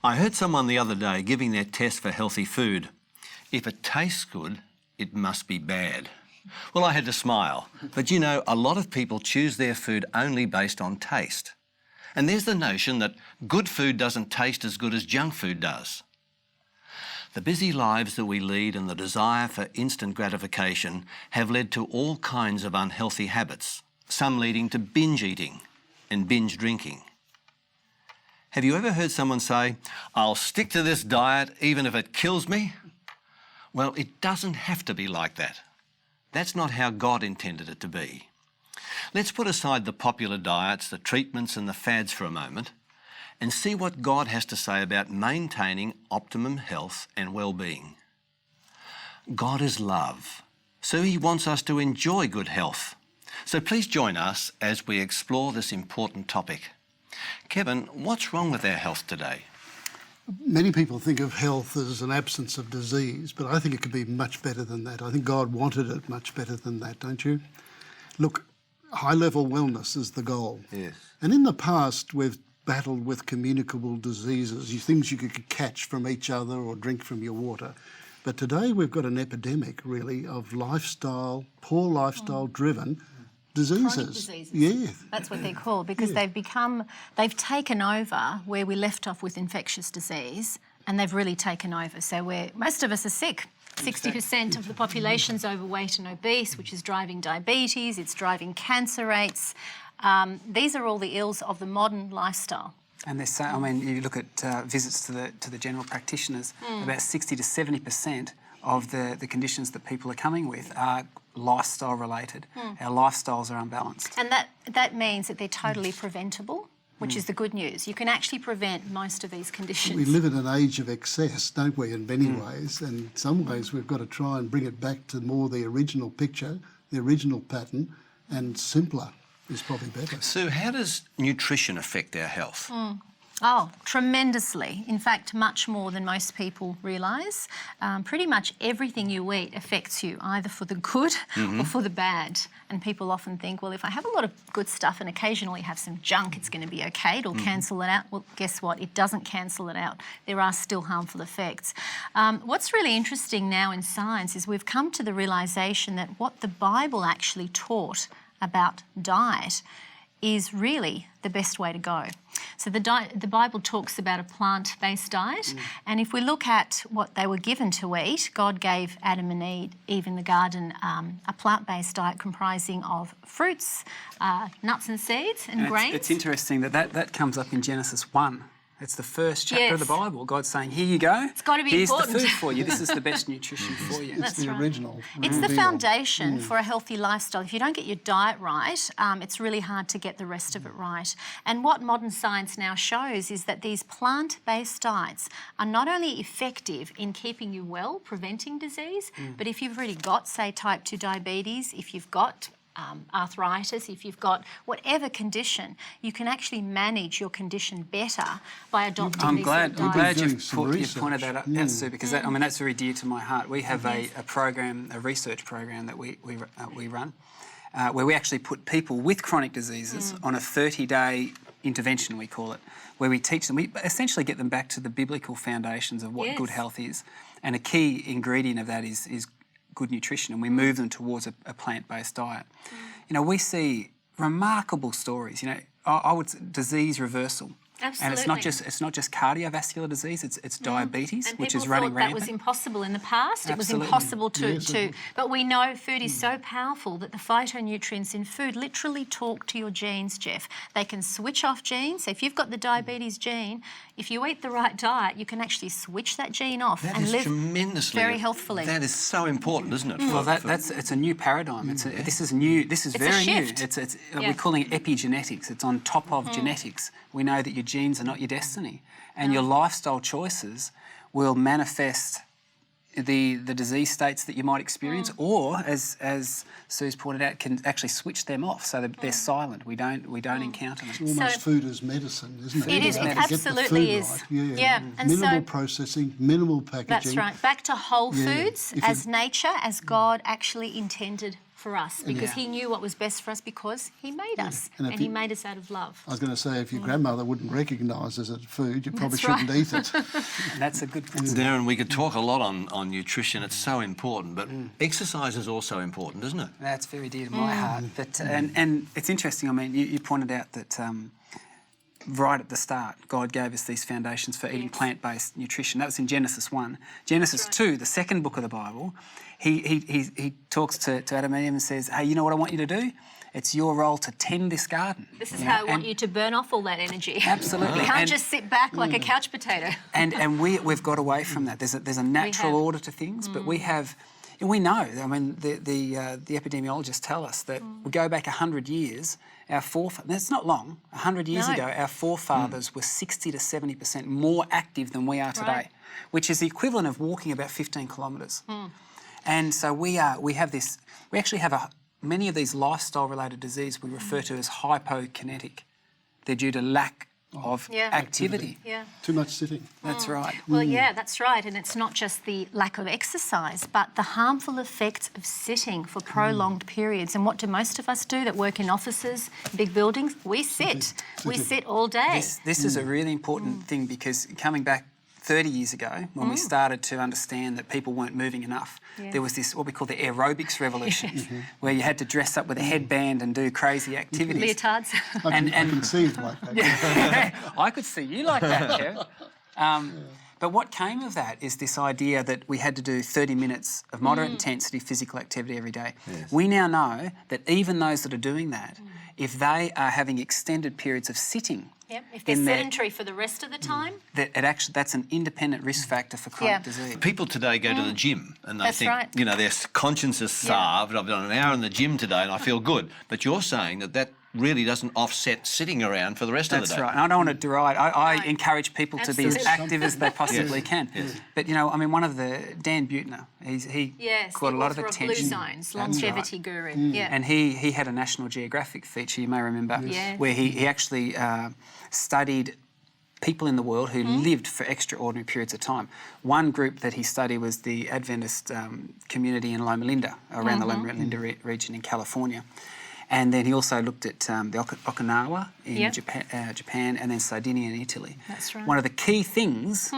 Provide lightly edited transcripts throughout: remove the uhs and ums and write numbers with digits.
I heard someone the other day giving their test for healthy food. If it tastes good, it must be bad. Well, I had to smile. But you know, a lot of people choose their food only based on taste. And there's the notion that good food doesn't taste as good as junk food does. The busy lives that we lead and the desire for instant gratification have led to all kinds of unhealthy habits, some leading to binge eating and binge drinking. Have you ever heard someone say, "I'll stick to this diet even if it kills me"? Well, it doesn't have to be like that. That's not how God intended it to be. Let's put aside the popular diets, the treatments and the fads for a moment and see what God has to say about maintaining optimum health and well-being. God is love, so he wants us to enjoy good health. So please join us as we explore this important topic. Kevin, what's wrong with our health today? Many people think of health as an absence of disease, but I think it could be much better than that. I think God wanted it much better than that, don't you? Look, high-level wellness is the goal. Yes. And in the past, we've battled with communicable diseases, things you could catch from each other or drink from your water. But today we've got an epidemic, really, of poor lifestyle-driven diseases. Chronic diseases. Yeah. That's what they're called, because they've taken over where we left off with infectious disease, and they've really taken over. So most of us are sick. 60% of the population's overweight and obese, which is driving diabetes, it's driving cancer rates. These are all the ills of the modern lifestyle. And there's, I mean, you look at visits to the general practitioners, about 60 to 70% of the conditions that people are coming with are lifestyle related. Our lifestyles are unbalanced. And that means that they're totally preventable, which is the good news. You can actually prevent most of these conditions. We live in an age of excess, don't we, in many ways, and in some ways we've got to try and bring it back to more the original picture, the original pattern, and simpler is probably better. Sue, how does nutrition affect our health? Oh, tremendously. In fact, much more than most people realise. Pretty much everything you eat affects you, either for the good or for the bad. And people often think, well, if I have a lot of good stuff and occasionally have some junk, it's going to be okay, it'll cancel it out. Well, guess what? It doesn't cancel it out. There are still harmful effects. What's really interesting now in science is we've come to the realisation that what the Bible actually taught about diet is really the best way to go. So the Bible talks about a plant-based diet, and if we look at what they were given to eat, God gave Adam and Eve in the garden a plant-based diet comprising of fruits, nuts and seeds and grains. It's interesting that comes up in Genesis 1. It's the first chapter of the Bible. God's saying, here you go. It's got to be Here's important. the food for you. This is the best nutrition for you. It's the original. It's the foundation for a healthy lifestyle. If you don't get your diet right, it's really hard to get the rest of it right. And what modern science now shows is that these plant-based diets are not only effective in keeping you well, preventing disease, but if you've really got, say, type 2 diabetes, if you've got arthritis, if you've got whatever condition, you can actually manage your condition better by adopting these I'm glad you've you've pointed that out, Sue, because that's very dear to my heart. We have a program, a research program that we run, where we actually put people with chronic diseases on a 30-day intervention, we call it, where we teach them, we essentially get them back to the biblical foundations of what good health is. And a key ingredient of that is good nutrition, and we move them towards a plant-based diet. You know, we see remarkable stories. You know, I would say disease reversal. Absolutely. And it's not just cardiovascular disease, it's diabetes, which is running rampant. That was impossible in the past. Absolutely. It was impossible to but we know food is so powerful that the phytonutrients in food literally talk to your genes, Jeff. They can switch off genes. So if you've got the diabetes gene, if you eat the right diet, you can actually switch that gene off and live very healthfully. That is so important, isn't it? Well, it's a new paradigm. This is new. This is very new. We're calling it epigenetics. It's on top of genetics. We know that your genes are not your destiny, and your lifestyle choices will manifest the disease states that you might experience, or as Sue's pointed out, can actually switch them off so that they're silent. We don't encounter them. It's almost food as medicine, isn't it? It is. It absolutely is. Right. Yeah. And minimal processing, minimal packaging. That's right. Back to whole foods as nature, as God actually intended for us because he knew what was best for us because he made us And and, if he you- made us out of love. I was going to say, if your grandmother wouldn't recognise as a food, you probably That's right. shouldn't eat it. And that's a good principle. Darren, we could talk a lot on nutrition. It's so important, but exercise is also important, isn't it? That's very dear to my heart. But and it's interesting. I mean, you pointed out that right at the start, God gave us these foundations for eating plant-based nutrition. That was in Genesis 1. Genesis 2, the second book of the Bible, he talks to Adam and Eve and says, "Hey, you know what I want you to do? It's your role to tend this garden." This is how I want you to burn off all that energy. Absolutely. You can't And- just sit back like a couch potato. And we've got away from that. There's a natural have. order to things, but we have. We know. I mean, the epidemiologists tell us that we go back 100 years. Our forefathers. It's not long. 100 years No. ago, our forefathers were 60 to 70% more active than we are today, Right. which is the equivalent of walking about 15 kilometres. And so we have this. We actually have many of these lifestyle-related diseases we refer to as hypokinetic. They're due to lack of Yeah. activity. Yeah. Too much sitting. That's right. Well, yeah, that's right. And it's not just the lack of exercise, but the harmful effects of sitting for prolonged periods. And what do most of us do that work in offices, big buildings? We sit. We sit all day. This is a really important thing because coming back 30 years ago, when we started to understand that people weren't moving enough, there was this, what we call the aerobics revolution, where you had to dress up with a headband and do crazy activities. Leotards. I can see it like that. I could see you like that, Kev. But what came of that is this idea that we had to do 30 minutes of moderate intensity physical activity every day. We now know that even those that are doing that, if they are having extended periods of sitting, Yep. If they're in their- sedentary for the rest of the time, that's an independent risk factor for chronic Yeah. disease. People today go to the gym and they That's think, right. you know, their conscience is starved. I've done an hour in the gym today and I feel good. But you're saying that really doesn't offset sitting around for the rest of the That's day. right. And I don't want to deride. I No. encourage people to be as Absolutely. active as they possibly can. But, you know, I mean, one of Dan Buettner, he yes, caught the a lot of author attention. Blue Zones, That's longevity right. guru. Yeah. And he had a National Geographic feature, you may remember, Yes. where he actually studied people in the world who lived for extraordinary periods of time. One group that he studied was the Adventist community in Loma Linda, around the Loma Linda region in California. And then he also looked at the Okinawa in Japan, and then Sardinia in Italy. That's right. One of the key things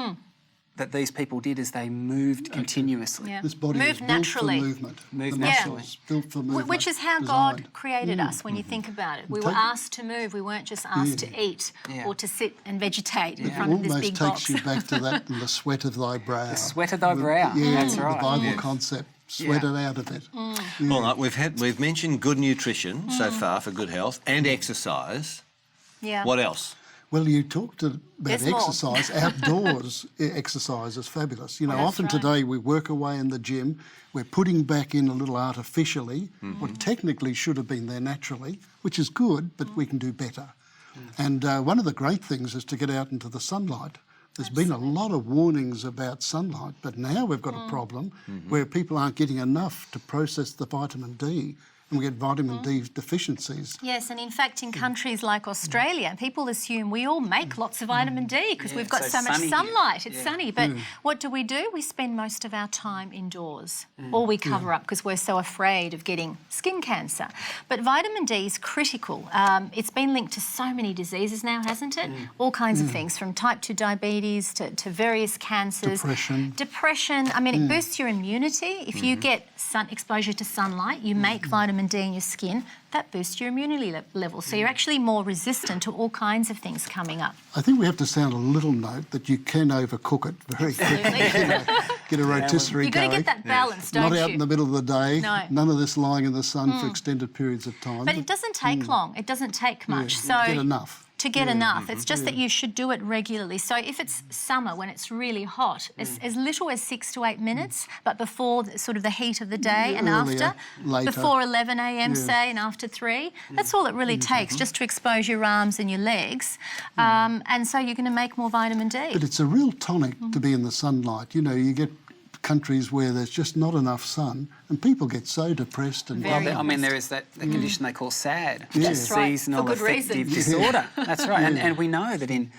that these people did is they moved continuously. Yeah. This body Move is built naturally. for movement. Move The naturally. muscles built for movement. Which is how designed. God created us when you think about it. We were Take- asked to move, we weren't just asked to eat Yeah. or to sit and vegetate in It front of this almost big takes box. you back to that and the sweat of thy brow. Sweat of thy brow, that's right. The Bible concept. Sweat it out of it. All right, we've mentioned good nutrition so far for good health and exercise. Yeah. What else? Well, you talked about There's more. exercise. Outdoors exercise is fabulous. You know, That's often right. today we work away in the gym. We're putting back in a little artificially what technically should have been there naturally, which is good, but we can do better. And one of the great things is to get out into the sunlight. There's been a lot of warnings about sunlight, but now we've got a problem where people aren't getting enough to process the vitamin D, and we get vitamin D deficiencies. Yes, and in fact, in countries like Australia, people assume we all make lots of vitamin D because we've got it's so so much sunny here. sunlight. It's Yeah. sunny. But what do? We spend most of our time indoors, or we cover up because we're so afraid of getting skin cancer. But vitamin D is critical. It's been linked to so many diseases now, hasn't it? All kinds of things, from type 2 diabetes to various cancers. Depression. I mean, it boosts your immunity. If you get exposure to sunlight, you make vitamin D in your skin, that boosts your immunity level. So you're actually more resistant to all kinds of things coming up. I think we have to sound a little note that you can overcook it very quickly. Get a rotisserie You've got to going. get that balance, don't Not you? out in the middle of the day. No. None of this lying in the sun for extended periods of time. But it doesn't take long. It doesn't take much. So get enough. to get enough. It's just that you should do it regularly. So if it's summer when it's really hot, as little as 6 to 8 minutes, but before sort of the heat of the day and Earlier, after, later. before 11 a.m. say and after 3, that's all it really takes just to expose your arms and your legs. And so you're going to make more vitamin D. But it's a real tonic to be in the sunlight. You know, you get countries where there's just not enough sun And people get so depressed and Very I mean, there is that condition they call SAD, That's right, seasonal for good affective reason. disorder. That's right, and we know that in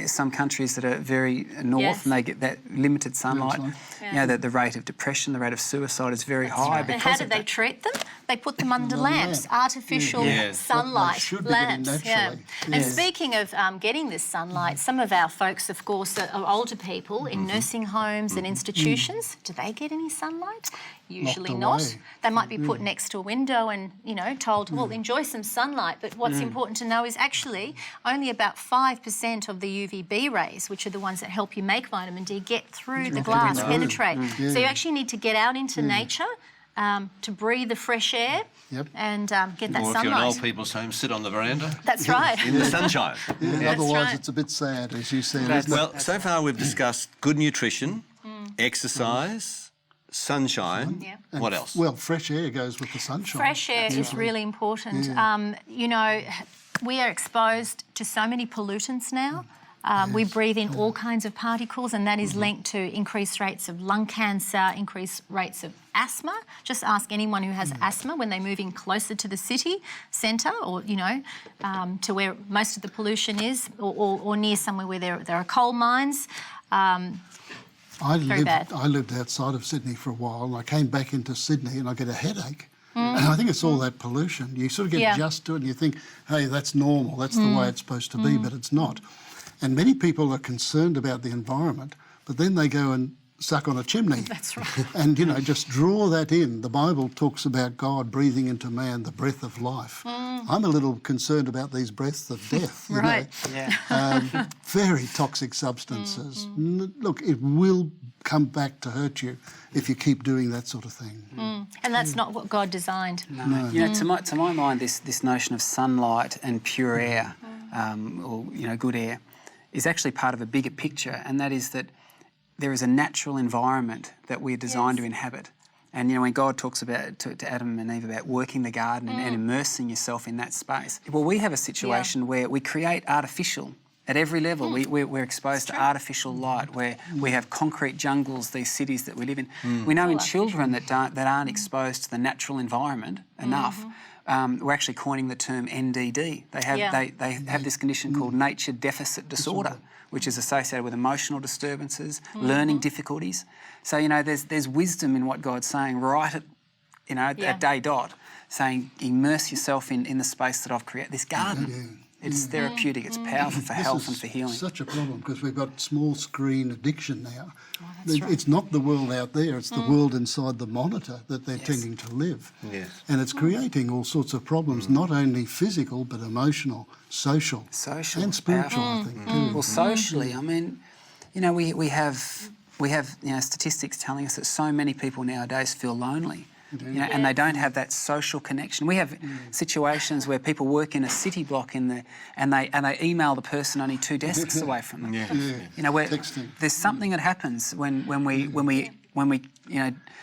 some countries that are very north Yes. and they get that limited sunlight, Yeah. the rate of depression, the rate of suicide is very high And because how do of they that. treat them? They put them under The lamps, lamp. artificial Yes. sunlight What they should be getting lamps. naturally. And Yes. speaking of getting this sunlight, some of our folks, of course, are older people in nursing homes and institutions. Do they get any sunlight? Usually not. away. They might be put next to a window and, told, well, enjoy some sunlight. But what's important to know is actually only about 5% of the UVB rays, which are the ones that help you make vitamin D, get through the glass, penetrate. So you actually need to get out into nature to breathe the fresh air Yep. and get that Or if you're in sunlight. old people's home, sit on the veranda That's right. in the sunshine. Yeah, otherwise right. it's a bit sad, as you said, isn't it? Well, so far we've discussed good nutrition, exercise, sunshine. Yeah. What else? Well, fresh air goes with the sunshine. Fresh air is really important. We are exposed to so many pollutants now. We breathe in all kinds of particles, and that is linked to increased rates of lung cancer, increased rates of asthma. Just ask anyone who has asthma when they're moving closer to the city centre or, to where most of the pollution is or near somewhere where there are coal mines. I bad. lived outside of Sydney for a while, and I came back into Sydney and I get a headache. And I think it's all that pollution. You sort of get Yeah. used to it and you think, hey, that's normal, that's the way it's supposed to be, but it's not. And many people are concerned about the environment, but then they go and suck on a chimney. That's right. And, just draw that in. The Bible talks about God breathing into man the breath of life. I'm a little concerned about these breaths of death. you Right. know. Yeah. Very toxic substances. Look, it will come back to hurt you if you keep doing that sort of thing. And that's not what God designed. No. To my mind, this notion of sunlight and pure air, or good air, is actually part of a bigger picture, and that is that there is a natural environment that we're designed to inhabit. And when God talks about to Adam and Eve about working the garden and immersing yourself in that space, well, we have a situation where we create artificial. At every level, we're exposed to artificial light, where we have concrete jungles, these cities that we live in. We know in children that aren't exposed to the natural environment enough, we're actually coining the term NDD. They have this condition called nature deficit disorder, which is associated with emotional disturbances, learning difficulties. So, there's wisdom in what God's saying right at day dot, saying immerse yourself in the space that I've created, this garden. It's therapeutic, it's powerful for health and for healing. Such a problem because we've got small screen addiction now. It's not the world out there, it's the world inside the monitor that they're tending to live. Yes. And it's creating all sorts of problems, not only physical but emotional, social and spiritual, I think, too. Well, socially, I mean, we have statistics telling us that so many people nowadays feel lonely. And they don't have that social connection. We have situations where people work in a city block and they email the person only 2 desks away from them. Where Texting. there's something that happens when we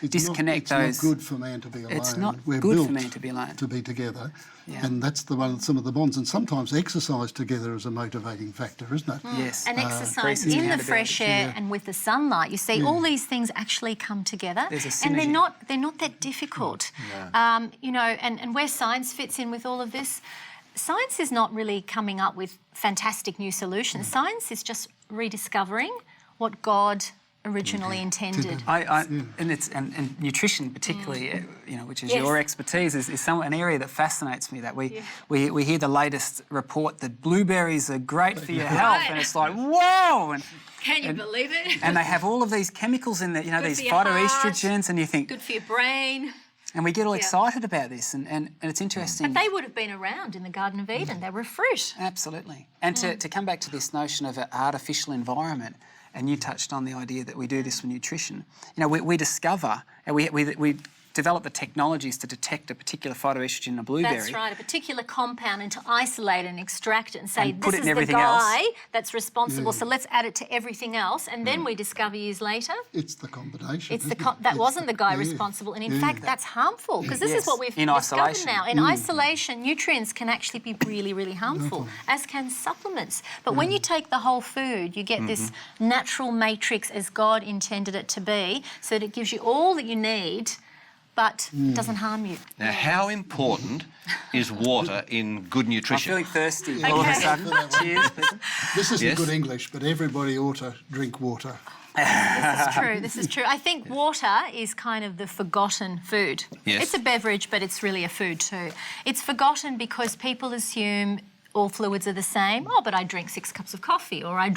disconnect it's those. not good for man to be alone. It's not We're good for built man to be alone. to be together. Yeah. And that's some of the bonds. And sometimes exercise together is a motivating factor, isn't it? Yes. And exercise increases in the accountability. fresh air and with the sunlight, you see all these things actually come together, There's a and synergy. they're not that difficult. And where science fits in with all of this, science is not really coming up with fantastic new solutions. Science is just rediscovering what God originally intended. And nutrition particularly, which is your expertise, is an area that fascinates me. That we hear the latest report that blueberries are great for your health, and it's like whoa! And Can you believe it? and they have all of these chemicals in there, these for your heart. phytoestrogens, and you think, Good for your brain. and we get all excited about this, and it's interesting. But they would have been around in the Garden of Eden. They were a fruit. Absolutely. And to come back to this notion of an artificial environment, and you touched on the idea that we do this with nutrition. We discover, and we develop the technologies to detect a particular phytoestrogen in a blueberry. That's right, a particular compound, and to isolate and extract it and say, And put this it is in the everything guy else. that's responsible, so let's add it to everything else. And then we discover years later, It's the combination. it's isn't it? that wasn't the guy Yeah. responsible. And in fact, that's harmful, because this Yes, is what we've in discovered isolation. now. In isolation, nutrients can actually be really, really harmful, as can supplements. But when you take the whole food, you get this natural matrix as God intended it to be, so that it gives you all that you need but it doesn't harm you. Now, how important is water in good I'm nutrition? feeling thirsty all of a Okay. sudden. Cheers, people. This isn't Yes. good English, but everybody ought to drink water. This is true. This is true. I think water is kind of the forgotten food. Yes. It's a beverage, but it's really a food too. It's forgotten because people assume all fluids are the same. Oh, but I drink 6 cups of coffee, or I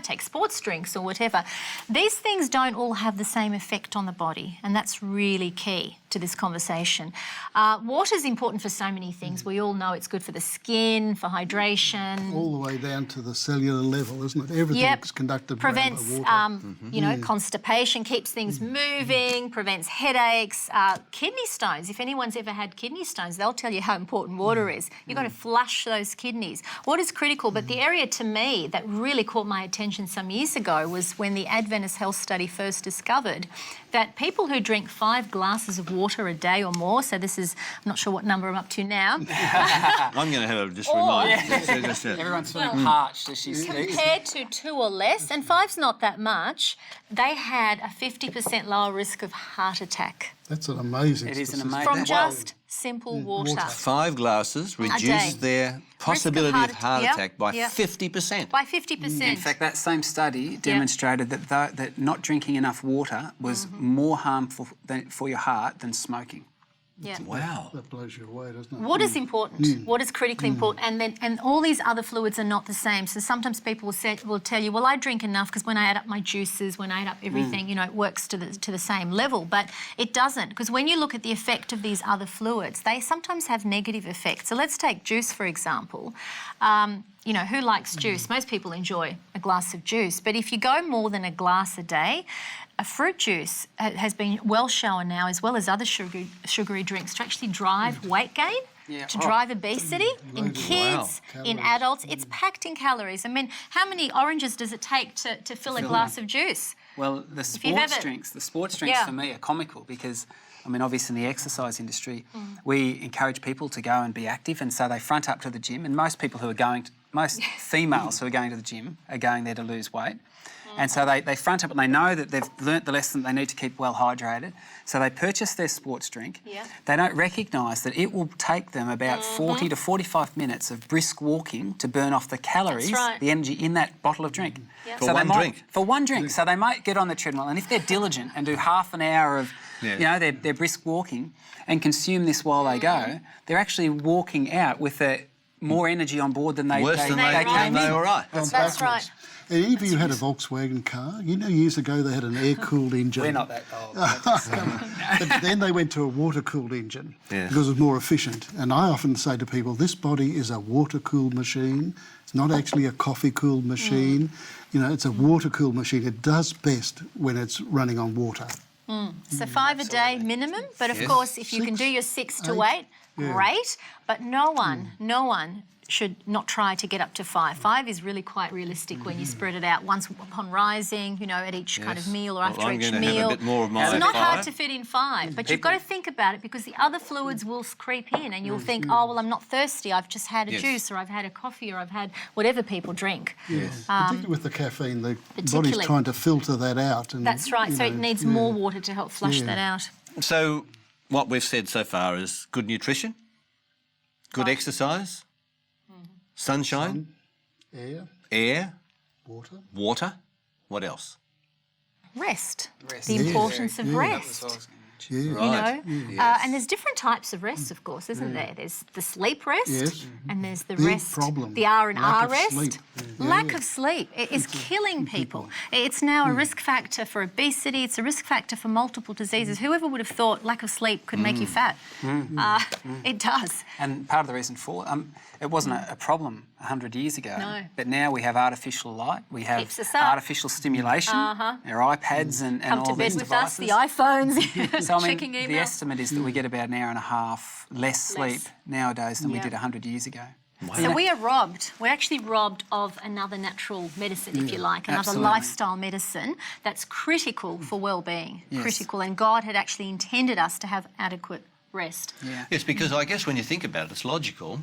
take sports drinks or whatever. These things don't all have the same effect on the body, and that's really key to this conversation. Water is important for so many things. We all know it's good for the skin, for hydration. All the way down to the cellular level, isn't it? Everything's conducted around Prevents, by water. you know, constipation, keeps things moving, prevents headaches, kidney stones. If anyone's ever had kidney stones, they'll tell you how important water is. You've got to flush those kidneys. Water's critical, but the area to me that really caught my attention some years ago was when the Adventist Health Study first discovered that people who drink 5 glasses of water a day or more, so this is, I'm not sure what number I'm up to now, I'm going to have a just remind you. Everyone's feeling parched as she's compared to 2 or less, and 5's not that much, they had a 50% lower risk of heart attack That's an amazing It is an statistic. amazing... from Wow. just simple water. 5 glasses day. reduces their possibility of heart yeah, attack by yeah. 50%. By 50%. In fact, that same study demonstrated that not drinking enough water was more harmful for your heart than smoking. yeah. Wow. That blows you away, doesn't it? Water's important. Water's critically important, and all these other fluids are not the same. So sometimes people will tell you, "Well, I drink enough because when I add up my juices, when I add up everything, you know, it works to the same level." But it doesn't, because when you look at the effect of these other fluids, they sometimes have negative effects. So let's take juice for example. You know, who likes juice? Most people enjoy a glass of juice, but if you go more than a glass a day, a fruit juice has been well shown now, as well as other sugary drinks, to actually drive weight gain, to drive obesity in kids, in adults. It's packed in calories. I mean, how many oranges does it take to fill a glass of juice? Well, the sports drinks for me are comical because, I mean, obviously in the exercise industry, we encourage people to go and be active, and so they front up to the gym, and most females who are going to the gym are going there to lose weight. And so they front up and they know that they've learnt the lesson they need to keep well hydrated. So they purchase their sports drink. Yeah. They don't recognise that it will take them about 40 to 45 minutes of brisk walking to burn off the calories, That's right. the energy in that bottle of drink. Yep. For So they one might- drink. For one drink. So they might get on the treadmill, and if they're diligent and do half an hour of, you know, their brisk walking and consume this while they go, they're actually walking out with more energy on board than they Worse than they came in. were right. That's right. And any of you had a Volkswagen car? You know, years ago they had an air-cooled engine. We're not that old. But then they went to a water-cooled engine Yeah. because it was more efficient. And I often say to people, this body is a water-cooled machine. It's not actually a coffee-cooled machine. You know, it's a water-cooled machine. It does best when it's running on water. So 5 a day minimum, but of course, if you can do your 6 to 8, great. But no one should not try to get up to 5. 5 is really quite realistic when you spread it out once upon rising, you know, at each kind of meal or after I'm each going to have meal. a bit more of mine It's at not hard 5. to fit in 5, but you've got to think about it because the other fluids will creep in and you'll think, oh, well, I'm not thirsty. I've just had a juice or I've had a coffee or I've had whatever people drink. Yes. Particularly with the caffeine, the body's particularly. trying to filter that out. And, That's right. you So know, it needs more water to help flush that out. So what we've said so far is good nutrition, good exercise, sunshine, air, water. What else? Rest. The importance of rest. Yeah. You know, and there's different types of rest, of course, isn't there? There's the sleep rest, Yes. and there's the Big rest, problem. the R&R Lack of rest. sleep. Lack of sleep it is killing people. It's now a risk factor for obesity. It's a risk factor for multiple diseases. Whoever would have thought lack of sleep could make you fat? It does. And part of the reason for it wasn't a problem 100 years ago. No. But now we have artificial light, we have Keeps us up. artificial stimulation, our iPads and Come all to bed these with us, devices. the iPhones, So I mean, checking emails. the estimate is that we get about an hour and a half less sleep nowadays than we did 100 years ago. So we are robbed. We're actually robbed of another natural medicine, if you like, another absolutely. lifestyle medicine that's critical for well-being, critical. And God had actually intended us to have adequate rest. Yeah. Yes, because I guess when you think about it, it's logical.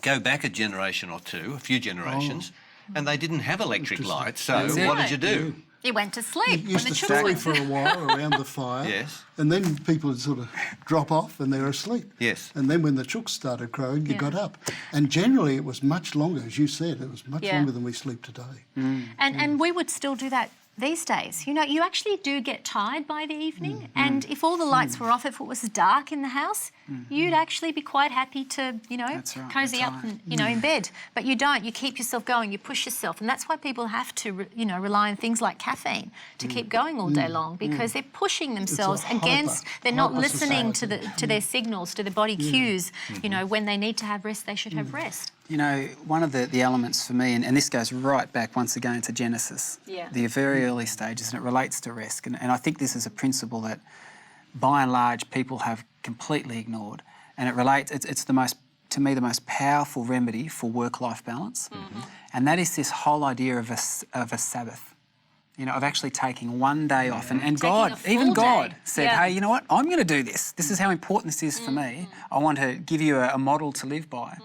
Go back a generation or two, a few generations, and they didn't have electric lights, so That's it. what did you do? You went to sleep You when used the to children stay went for a while around the fire. Yes. And then people would sort of drop off and they're asleep. Yes. And then when the chooks started crowing, you Yeah. got up. And generally it was much longer, as you said, it was much Yeah. longer than we sleep today. And we would still do that these days. You know, you actually do get tired by the evening, and if all the lights were off, if it was dark in the house, you'd actually be quite happy to, you know, That's right, cozy up retire. and, you know, in bed. But you don't. You keep yourself going. You push yourself, and that's why people have to, you know, rely on things like caffeine to keep going all day long, because they're pushing themselves against. They're not listening to their signals, to the body cues. You know, when they need to have rest, they should have rest. You know, one of the elements for me, and this goes right back once again to Genesis, Yeah. the very early stages, and it relates to rest. And I think this is a principle that, by and large, people have completely ignored. And it relates, it's the most, to me, the most powerful remedy for work-life balance. And that is this whole idea of a Sabbath. You know, of actually taking one day off. And God, a full even God day. said, Yeah. hey, you know what? I'm going to do this. This is how important this is for me. I want to give you a model to live by.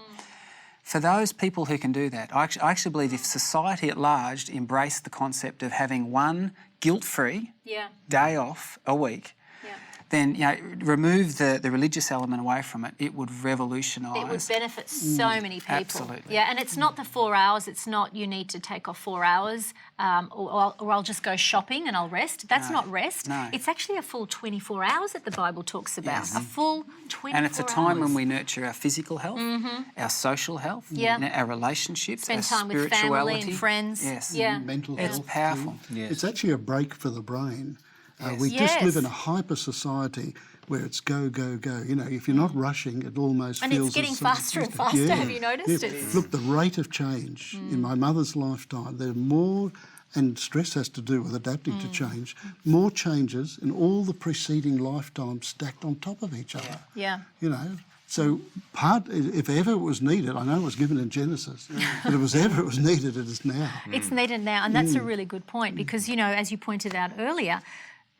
For those people who can do that, I actually believe if society at large embraced the concept of having one guilt-free Yeah. day off a week, Yeah. then, you know, remove the religious element away from it, it would revolutionise. It would benefit so many people. Absolutely. Yeah, and it's not the 4 hours. It's not you need to take off 4 hours or I'll just go shopping and I'll rest. That's not rest. no. It's actually a full 24 hours that the Bible talks about. A full 24 And it's a time hours. when we nurture our physical health, our social health, Yeah. our relationships, Spend our time with family spirituality. and friends. Yes. Yeah. Mental It's health. powerful. Yes. It's actually a break for the brain. We Yes. just live in a hyper society where it's go, go, go. You know, if you're not rushing, it almost And feels... it's getting as- faster and faster. Have you noticed it? Look, the rate of change in my mother's lifetime, there are more, and stress has to do with adapting to change, more changes in all the preceding lifetimes stacked on top of each other. Yeah. You know, so if ever it was needed, I know it was given in Genesis, but if ever it was needed, it is now. It's needed now, and that's a really good point because, you know, as you pointed out earlier,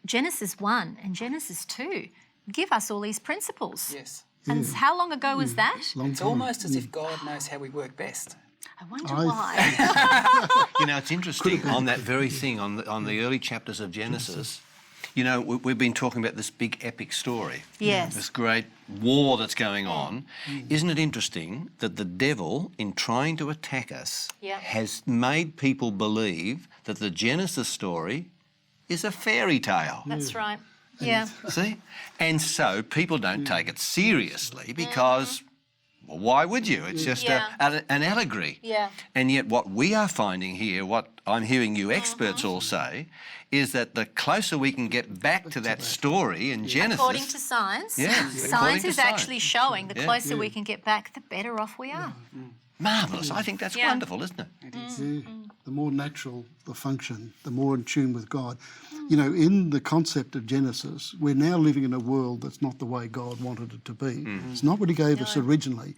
Genesis 1 and Genesis 2 give us all these principles. Yes. And how long ago was that? Long It's time. almost as if God knows how we work best. I wonder why. You know, it's interesting on that very thing, on the early chapters of Genesis. You know, we've been talking about this big epic story. Yes. This great war that's going on. Isn't it interesting that the devil, in trying to attack us, Yeah. has made people believe that the Genesis story is a fairy tale? That's right. Yeah. See? And so people don't take it seriously because, well, why would you? It's just an allegory. Yeah. And yet what we are finding here, what I'm hearing you experts all say, is that the closer we can get back to that story in Genesis... According to science, Yeah, science according to is science. actually showing the Yeah. closer we can get back, the better off we are. Marvellous. I think that's Yeah. wonderful, isn't it? Yeah. The more natural the function, the more in tune with God. You know, in the concept of Genesis, we're now living in a world that's not the way God wanted it to be. It's not what He gave us originally.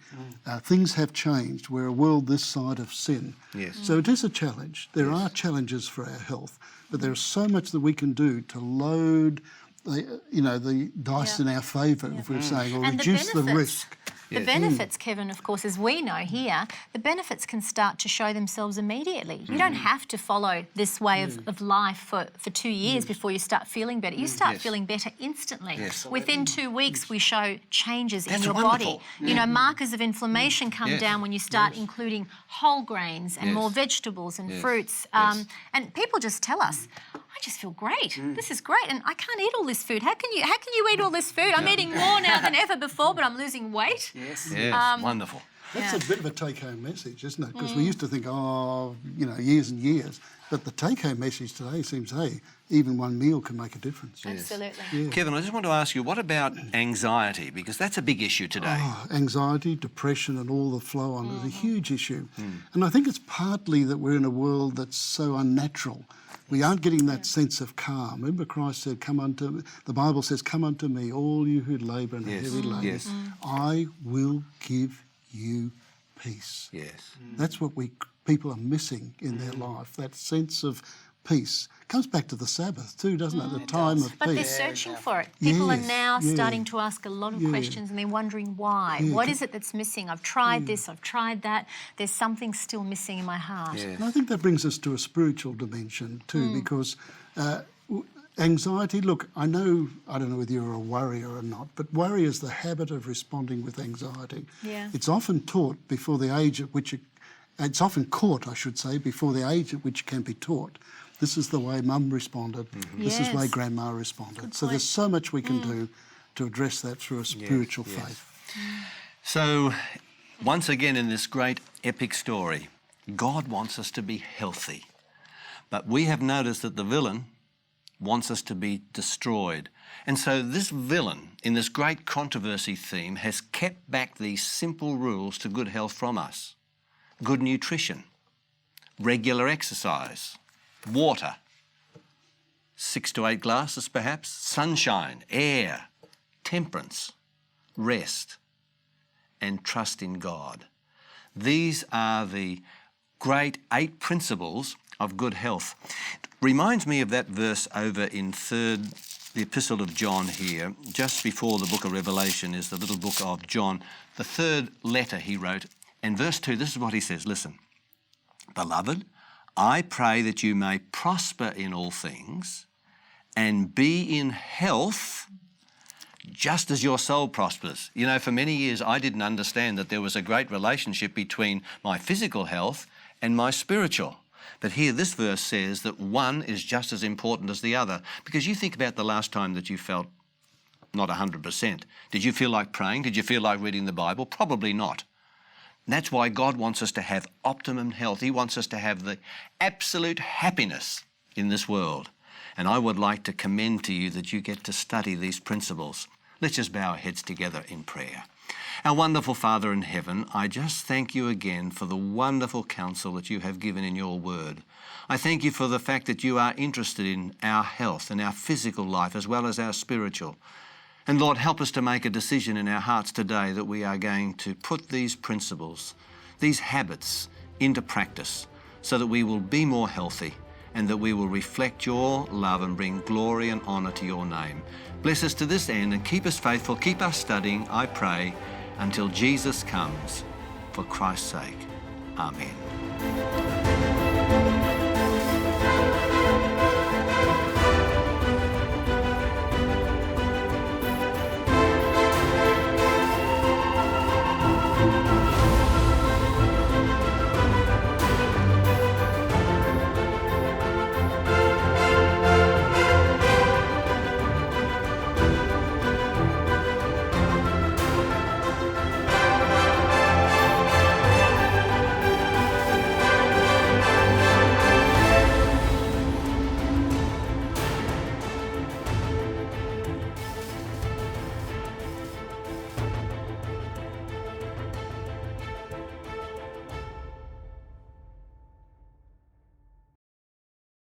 Things have changed. We're a world this side of sin. Yes. So it is a challenge. There are challenges for our health, but there's so much that we can do to load the dice in our favour, if we're saying, or And the reduce the benefits. risk. The benefits, Kevin, of course, as we know here, the benefits can start to show themselves immediately. You don't have to follow this way of life for 2 years before you start feeling better. You start feeling better instantly. Yes. Within 2 weeks, we show changes in That's your wonderful. body. You know, markers of inflammation come Yes. down when you start including whole grains and Yes. more vegetables and Yes. fruits. Yes. And people just tell us, I just feel great. This is great, and I can't eat all this food. How can you eat all this food? I'm eating more now than ever before, but I'm losing weight. Yes. Yes, wonderful. That's a bit of a take-home message, isn't it? Because we used to think, years and years. But the take-home message today seems, hey, even one meal can make a difference. Absolutely. Kevin, I just want to ask you, what about anxiety? Because that's a big issue today. Anxiety, depression and all the flow on is a huge issue. And I think it's partly that we're in a world that's so unnatural. We aren't getting that sense of calm. Remember Christ said, the Bible says, come unto me, all you who labour and are heavy laden. Yes. I will give you peace. Yes. That's what people are missing in their life, that sense of peace. Comes back to the Sabbath too, doesn't it? The time of But they're peace. searching for it. People are Yes, now yeah. starting to ask a lot of questions and they're wondering why. What is it that's missing? I've tried this, I've tried that. There's something still missing in my heart. And I think that brings us to a spiritual dimension too, because anxiety, look, I don't know whether you're a worrier or not, but worry is the habit of responding with anxiety. Yeah. It's often taught before the age at which it's often caught, I should say, before the age at which it can be taught. This is the way Mum responded. This is the way Yes. Grandma responded. Good So point. there's so much we can do to address that through a spiritual faith. So, once again in this great epic story, God wants us to be healthy. But we have noticed that the villain wants us to be destroyed. And so this villain, in this great controversy theme, has kept back these simple rules to good health from us. Good nutrition, regular exercise, water, 6 to 8 glasses perhaps, sunshine, air, temperance, rest, and trust in God. These are the great 8 principles of good health. It reminds me of that verse over in the Epistle of John here, just before the book of Revelation is the little book of John, the 3rd letter he wrote. And verse 2, this is what he says, listen, "Beloved, I pray that you may prosper in all things and be in health just as your soul prospers." You know, for many years I didn't understand that there was a great relationship between my physical health and my spiritual. But here this verse says that one is just as important as the other. Because you think about the last time that you felt not 100%. Did you feel like praying? Did you feel like reading the Bible? Probably not. And that's why God wants us to have optimum health. He wants us to have the absolute happiness in this world. And I would like to commend to you that you get to study these principles. Let's just bow our heads together in prayer. Our wonderful Father in heaven, I just thank you again for the wonderful counsel that you have given in your word. I thank you for the fact that you are interested in our health and our physical life as well as our spiritual. And Lord, help us to make a decision in our hearts today that we are going to put these principles, these habits into practice so that we will be more healthy and that we will reflect your love and bring glory and honour to your name. Bless us to this end and keep us faithful, keep us studying, I pray, until Jesus comes, for Christ's sake. Amen.